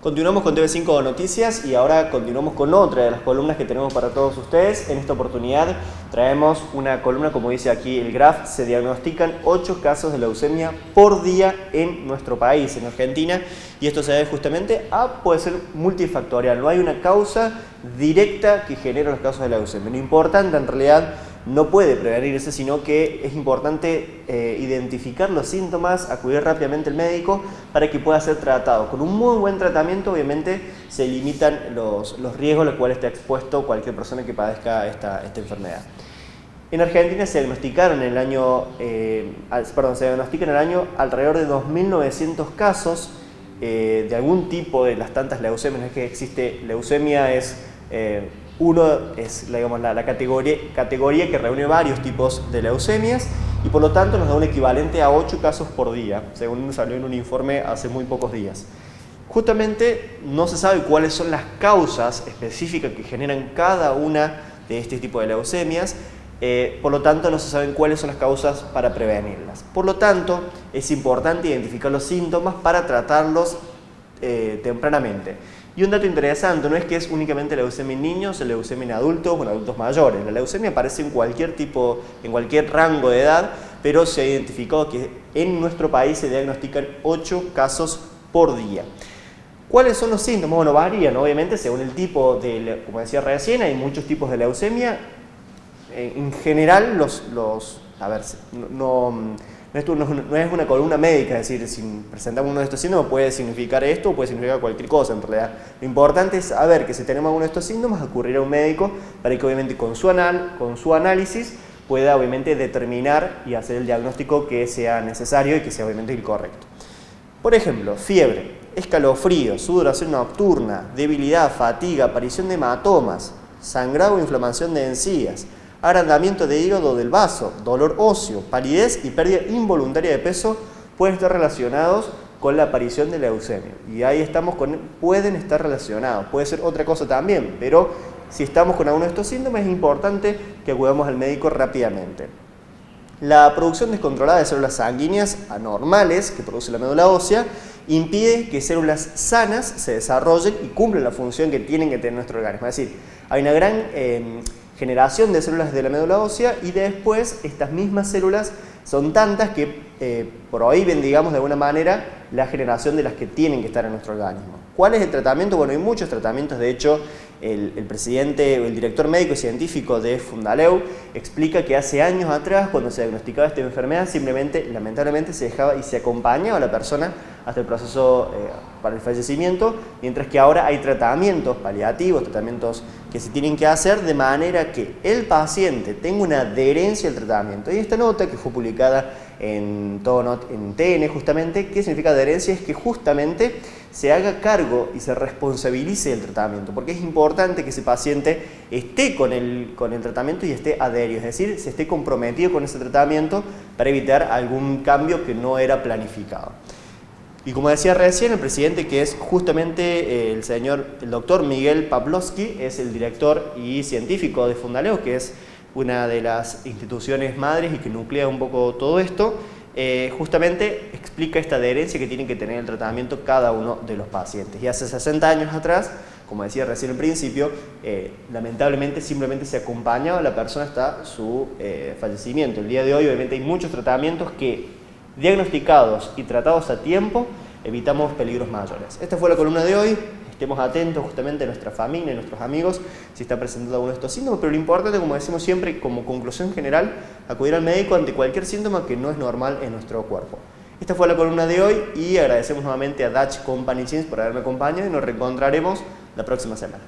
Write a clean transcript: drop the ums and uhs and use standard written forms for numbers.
Continuamos con TV5 Noticias y ahora continuamos con otra de las columnas que tenemos para todos ustedes. En esta oportunidad traemos una columna, como dice aquí el graph, se diagnostican 8 casos de leucemia por día en nuestro país, en Argentina, y esto se debe justamente a, puede ser multifactorial, no hay una causa directa que genere los casos de leucemia. Lo importante en realidad no puede prevenirse, sino que es importante identificar los síntomas, acudir rápidamente al médico para que pueda ser tratado. Con un muy buen tratamiento, obviamente, se limitan los riesgos a los cuales está expuesto cualquier persona que padezca esta enfermedad. En Argentina se diagnosticaron en el año, alrededor de 2.900 casos de algún tipo de las tantas leucemias. No es que existe leucemia, uno es la categoría que reúne varios tipos de leucemias y por lo tanto nos da un equivalente a 8 casos por día, según salió en un informe hace muy pocos días. Justamente no se sabe cuáles son las causas específicas que generan cada una de este tipo de leucemias, por lo tanto no se saben cuáles son las causas para prevenirlas. Por lo tanto es importante identificar los síntomas para tratarlos tempranamente. Y un dato interesante, no es que es únicamente leucemia en niños, leucemia en adultos o en adultos mayores. La leucemia aparece en cualquier rango de edad, pero se ha identificado que en nuestro país se diagnostican 8 casos por día. ¿Cuáles son los síntomas? Bueno, varían obviamente según el tipo como decía recién, hay muchos tipos de leucemia. En general, no es una columna médica, es decir, si presentamos uno de estos síntomas puede significar esto o puede significar cualquier cosa en realidad. Lo importante es saber que si tenemos alguno de estos síntomas, acudir a un médico para que obviamente con su análisis pueda obviamente determinar y hacer el diagnóstico que sea necesario y que sea obviamente el correcto. Por ejemplo, fiebre, escalofrío, sudoración nocturna, debilidad, fatiga, aparición de hematomas, sangrado o inflamación de encías, agrandamiento de hígado del vaso, dolor óseo, palidez y pérdida involuntaria de peso pueden estar relacionados con la aparición de leucemia. Y ahí estamos pueden estar relacionados, puede ser otra cosa también, pero si estamos con alguno de estos síntomas es importante que acudamos al médico rápidamente. La producción descontrolada de células sanguíneas anormales que produce la médula ósea impide que células sanas se desarrollen y cumplan la función que tienen que tener nuestro organismo. Es decir, hay una gran generación de células de la médula ósea y después estas mismas células son tantas que prohíben, digamos, de alguna manera la generación de las que tienen que estar en nuestro organismo. ¿Cuál es el tratamiento? Bueno, hay muchos tratamientos. De hecho, el director médico y científico de Fundaleu explica que hace años atrás, cuando se diagnosticaba esta enfermedad, simplemente, lamentablemente, se dejaba y se acompañaba a la persona hasta el proceso para el fallecimiento, mientras que ahora hay tratamientos paliativos, tratamientos que se tienen que hacer de manera que el paciente tenga una adherencia al tratamiento. Y esta nota que fue publicada en TN justamente, ¿qué significa adherencia? Es que justamente se haga cargo y se responsabilice del tratamiento, porque es importante que ese paciente esté con el tratamiento y esté adherido, es decir, se esté comprometido con ese tratamiento para evitar algún cambio que no era planificado. Y como decía recién, el presidente, que es justamente el doctor Miguel Pavlovsky, es el director y científico de Fundaleu, que es una de las instituciones madres y que nuclea un poco todo esto, justamente explica esta adherencia que tienen que tener el tratamiento cada uno de los pacientes. Y hace 60 años atrás, como decía recién al principio, lamentablemente simplemente se acompañaba a la persona hasta su fallecimiento. El día de hoy obviamente hay muchos tratamientos que, diagnosticados y tratados a tiempo, evitamos peligros mayores. Esta fue la columna de hoy. Estemos atentos justamente a nuestra familia, a nuestros amigos, si está presentando alguno de estos síntomas, pero lo importante, como decimos siempre, como conclusión general, acudir al médico ante cualquier síntoma que no es normal en nuestro cuerpo. Esta fue la columna de hoy y agradecemos nuevamente a Dutch Company Jeans por haberme acompañado y nos reencontraremos la próxima semana.